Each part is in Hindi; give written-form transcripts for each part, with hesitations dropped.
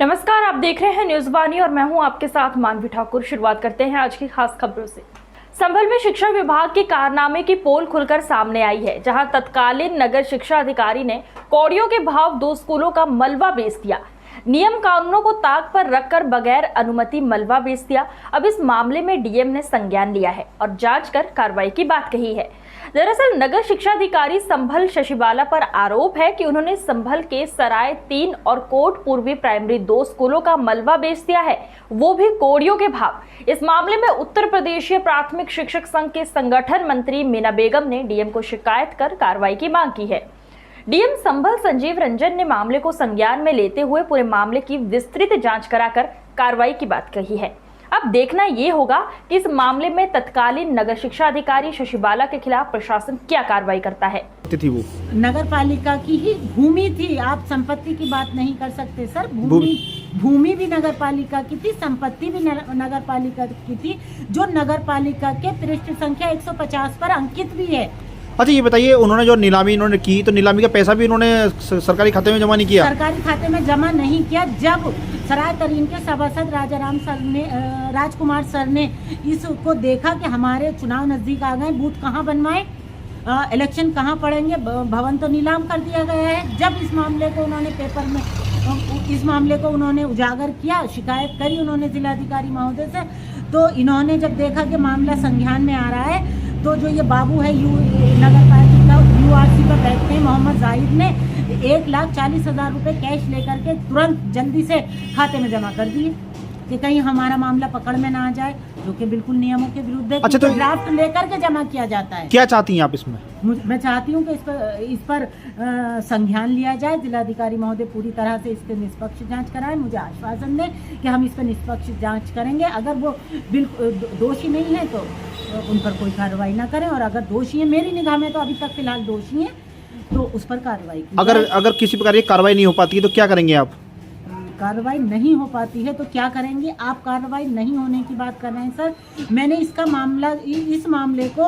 नमस्कार, आप देख रहे हैं न्यूज वाणी और मैं हूं आपके साथ मानवी ठाकुर। शुरुआत करते हैं आज की खास खबरों से। संभल में शिक्षा विभाग के कारनामे की पोल खुलकर सामने आई है, जहां तत्कालीन नगर शिक्षा अधिकारी ने कौड़ियों के भाव 2 स्कूलों का मलबा बेच दिया। नियम कानूनों को ताक पर रखकर बगैर अनुमति मलबा बेच दिया। अब इस मामले में डीएम ने संज्ञान लिया है और जांच कर कार्रवाई की बात कही है। दरअसल नगर शिक्षा अधिकारी संभल शशिबाला पर आरोप है कि उन्होंने संभल के सराय 3 और कोट पूर्वी प्राइमरी 2 स्कूलों का मलबा बेच दिया है, वो भी कौड़ियों के भाव। इस मामले में उत्तर प्रदेशीय प्राथमिक शिक्षक संघ के संगठन मंत्री मीना बेगम ने डीएम को शिकायत कर कार्रवाई की मांग की है। डीएम संभल संजीव रंजन ने मामले को संज्ञान में लेते हुए पूरे मामले की विस्तृत जांच कराकर कार्रवाई की बात कही है। अब देखना ये होगा कि इस मामले में तत्कालीन नगर शिक्षा अधिकारी शशिबाला के खिलाफ प्रशासन क्या कार्रवाई करता है। थी वो नगर पालिका की ही भूमि थी, आप संपत्ति की बात नहीं कर सकते सर। भूमि भी नगर पालिका की थी, संपत्ति भी नगर पालिका की थी, जो नगर पालिका के पृष्ठ संख्या 150 पर अंकित भी है। अच्छा, ये बताइए, उन्होंने जो नीलामी इन्होंने की, तो नीलामी का पैसा भी उन्होंने सरकारी खाते में जमा नहीं किया? सरकारी खाते में जमा नहीं किया। जब सराय तरीन के सभासद राजकुमार सर ने इसको देखा कि हमारे चुनाव नजदीक आ गए, बूथ कहाँ बनवाए, इलेक्शन कहाँ पड़ेंगे, भवन तो नीलाम कर दिया गया है। जब इस मामले को उन्होंने पेपर में उन्होंने उजागर किया, शिकायत करी उन्होंने जिलाधिकारी महोदय से, तो इन्होंने जब देखा कि मामला संज्ञान में आ रहा है, तो जो ये बाबू है नगर पालिका यूआरसी पर बैठते हैं मोहम्मद जाहिद ने 1,40,000 रुपये कैश लेकर के तुरंत जल्दी से खाते में जमा कर दिए कि कहीं हमारा मामला पकड़ में ना आ जाए, जो कि बिल्कुल नियमों के विरुद्ध है। अच्छा, तो ड्राफ्ट लेकर के जमा किया जाता है। क्या चाहती हैं आप इसमें? मैं चाहती हूँ कि इस पर संज्ञान लिया जाए। जिलाधिकारी महोदय पूरी तरह से इस पर निष्पक्ष जांच कराएं। मुझे आश्वासन दें कि हम इस पर निष्पक्ष जांच करेंगे। अगर वो बिल्कुल दोषी नहीं है तो उन पर कोई कार्रवाई ना करें, और अगर दोषी है, मेरी निगाह में तो अभी तक फिलहाल दोषी है, तो उस पर कार्रवाई की। अगर किसी प्रकार की कार्रवाई नहीं हो पाती है तो क्या करेंगे आप? कार्रवाई नहीं हो पाती है तो क्या करेंगे? आप कार्रवाई नहीं होने की बात कर रहे हैं सर। मैंने इस मामले को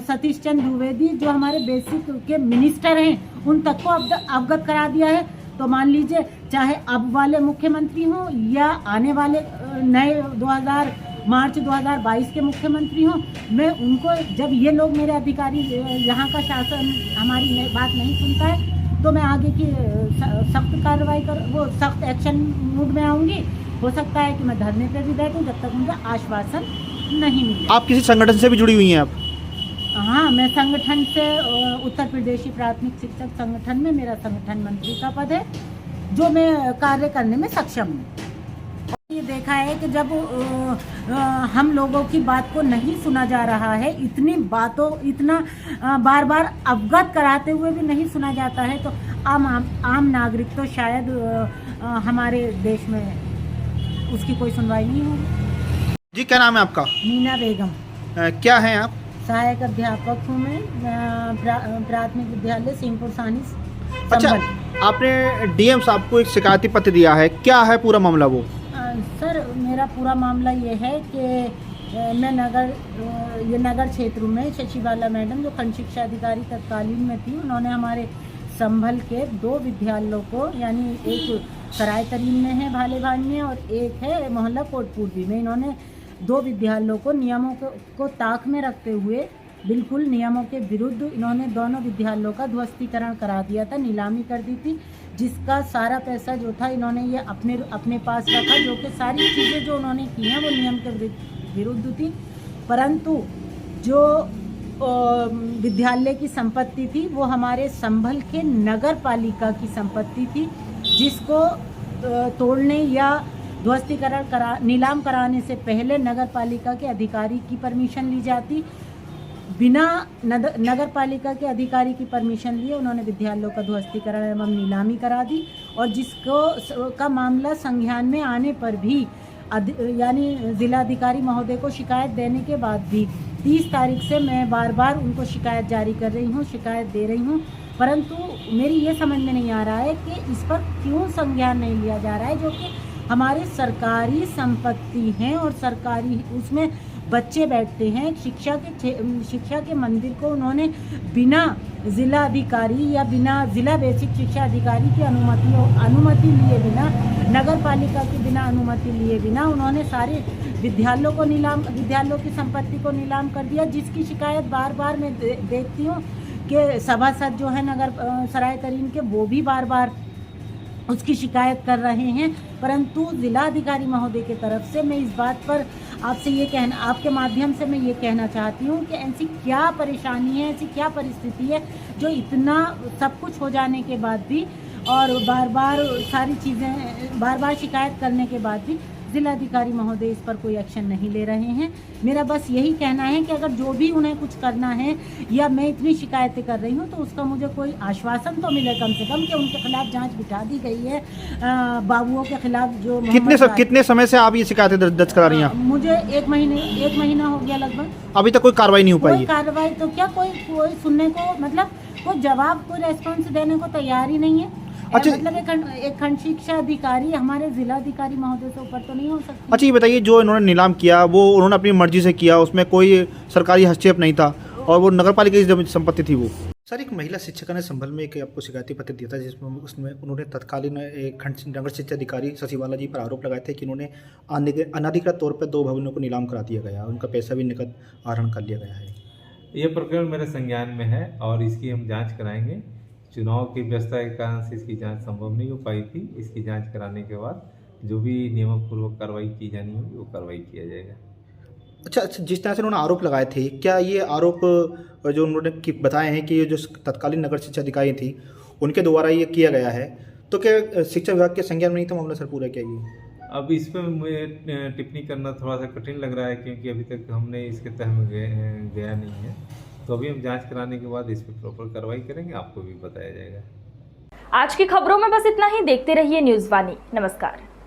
सतीश चंद्र द्विवेदी, जो हमारे बेसिक के मिनिस्टर हैं, उन तक को अवगत करा दिया है। तो मान लीजिए, चाहे अब वाले मुख्यमंत्री हों या आने वाले नए मार्च 2022 के मुख्यमंत्री हों, मैं उनको, जब ये लोग मेरे अधिकारी, यहाँ का शासन हमारी बात नहीं सुनता है, तो मैं आगे की सख्त कार्रवाई सख्त एक्शन मूड में आऊँगी। हो सकता है कि मैं धरने पे भी बैठूँ जब तक मुझे आश्वासन नहीं मिले। आप किसी संगठन से भी जुड़ी हुई हैं आप? हाँ, मैं संगठन से, उत्तर प्रदेशी प्राथमिक शिक्षक संगठन में मेरा संगठन मंत्री का पद है, जो मैं कार्य करने में सक्षम हूँ। ये देखा है कि जब हम लोगों की बात को नहीं सुना जा रहा है, इतना बार बार अवगत कराते हुए भी नहीं सुना जाता है, तो आम नागरिक तो शायद हमारे देश में उसकी कोई सुनवाई नहीं होगी। जी, क्या नाम है आपका? मीना बेगम। क्या हैं आप? सहायक अध्यापक हूँ मैं, प्राथमिक विद्यालय सिंहपुर सानी। अच्छा, आपने डीएम साहब को एक शिकायती पत्र दिया है, क्या है पूरा मामला वो? सर, मेरा पूरा मामला ये है कि मैं नगर क्षेत्र में शशिबाला मैडम, जो खंड शिक्षा अधिकारी तत्कालीन में थी, उन्होंने हमारे संभल के 2 विद्यालयों को, यानी एक सराय तरीन में है भालेभान में और एक है मोहल्ला कोट पूर्वी में, इन्होंने 2 विद्यालयों को नियमों को ताक में रखते हुए, बिल्कुल नियमों के विरुद्ध, इन्होंने दोनों विद्यालयों का ध्वस्तीकरण करा दिया था, नीलामी कर दी थी, जिसका सारा पैसा जो था इन्होंने ये अपने पास रखा, जो कि सारी चीज़ें जो उन्होंने की हैं वो नियम के विरुद्ध थी। परंतु जो विद्यालय की संपत्ति थी वो हमारे संभल के नगर पालिका की संपत्ति थी, जिसको तोड़ने या ध्वस्तीकरण नीलाम कराने से पहले नगर पालिका के अधिकारी की परमिशन ली जाती। बिना नगर पालिका के अधिकारी की परमिशन लिए उन्होंने विद्यालयों का ध्वस्तीकरण एवं नीलामी करा दी, और जिसको का मामला संज्ञान में आने पर भी, यानी जिलाधिकारी महोदय को शिकायत देने के बाद भी 30 तारीख से मैं बार बार उनको शिकायत जारी कर रही हूँ, शिकायत दे रही हूँ, परंतु मेरी ये समझ में नहीं आ रहा है कि इस पर क्यों संज्ञान नहीं लिया जा रहा है, जो कि हमारी सरकारी संपत्ति हैं और सरकारी उसमें बच्चे बैठते हैं। शिक्षा के मंदिर को उन्होंने बिना जिला अधिकारी या बिना जिला बेसिक शिक्षा अधिकारी की अनुमति लिए बिना नगर पालिका की बिना अनुमति लिए बिना उन्होंने सारे विद्यालयों की संपत्ति को नीलाम कर दिया, जिसकी शिकायत बार बार मैं देखती हूँ कि सभासद जो है नगर सराय तरीन के वो भी बार बार उसकी शिकायत कर रहे हैं। परंतु जिलाधिकारी महोदय की तरफ से मैं इस बात पर आपके माध्यम से मैं ये कहना चाहती हूँ कि ऐसी क्या परेशानी है, ऐसी क्या परिस्थिति है जो इतना सब कुछ हो जाने के बाद भी और बार बार शिकायत करने के बाद भी जिलाधिकारी महोदय इस पर कोई एक्शन नहीं ले रहे हैं। मेरा बस यही कहना है कि अगर जो भी उन्हें कुछ करना है या मैं इतनी शिकायतें कर रही हूँ तो उसका मुझे कोई आश्वासन तो मिले कम से कम कि उनके खिलाफ जांच बिठा दी गई है। बाबुओं के खिलाफ जो कितने समय से आप ये शिकायतें दर्ज करा रही हैं? मुझे एक महीना हो गया लगभग। अभी तक कोई कार्रवाई नहीं हो पाई? कोई कार्रवाई तो क्या, कोई सुनने को मतलब कोई जवाब, कोई रेस्पॉन्स देने को तैयार ही नहीं है। अच्छा, मतलब एक खंड शिक्षा अधिकारी हमारे जिलाधिकारी महोदय से ऊपर तो नहीं हो सकती। अच्छा, ये बताइए, जो इन्होंने नीलाम किया वो उन्होंने अपनी मर्जी से किया, उसमें कोई सरकारी हस्तक्षेप नहीं था और वो नगर पालिका की संपत्ति थी वो। सर, एक महिला शिक्षिका ने संभल में एक आपको शिकायती पत्र दिया था जिसमें उसमें उन्होंने तत्कालीन खंड नगर शिक्षा अधिकारी शशिवाला जी पर आरोप लगाए थे कि उन्होंने अनाधिकृत तौर पर 2 भवनों को नीलाम करा दिया गया, उनका पैसा भी नकद आहरण कर लिया गया है। ये प्रकरण मेरे संज्ञान में है और इसकी हम जांच कराएंगे। चुनाव की व्यवस्था के कारण से इसकी जांच संभव नहीं हो पाई थी। इसकी जांच कराने के बाद जो भी नियमपूर्वक कार्रवाई की जानी होगी वो कार्रवाई किया जाएगा। अच्छा, जिस तरह से उन्होंने आरोप लगाए थे, क्या ये आरोप जो उन्होंने बताए हैं कि ये जो तत्कालीन नगर शिक्षा अधिकारी थी उनके द्वारा ये किया गया है, तो क्या शिक्षा विभाग के संज्ञान में नहीं था मामला? सर, पूरा क्या ये अब इस पर मुझे टिप्पणी करना थोड़ा सा कठिन लग रहा है क्योंकि अभी तक हमने इसके तह में गया नहीं है। तो अभी हम जांच कराने के बाद इस पर प्रॉपर कार्रवाई करेंगे, आपको भी बताया जाएगा। आज की खबरों में बस इतना ही। देखते रहिए न्यूज़ वाणी। नमस्कार।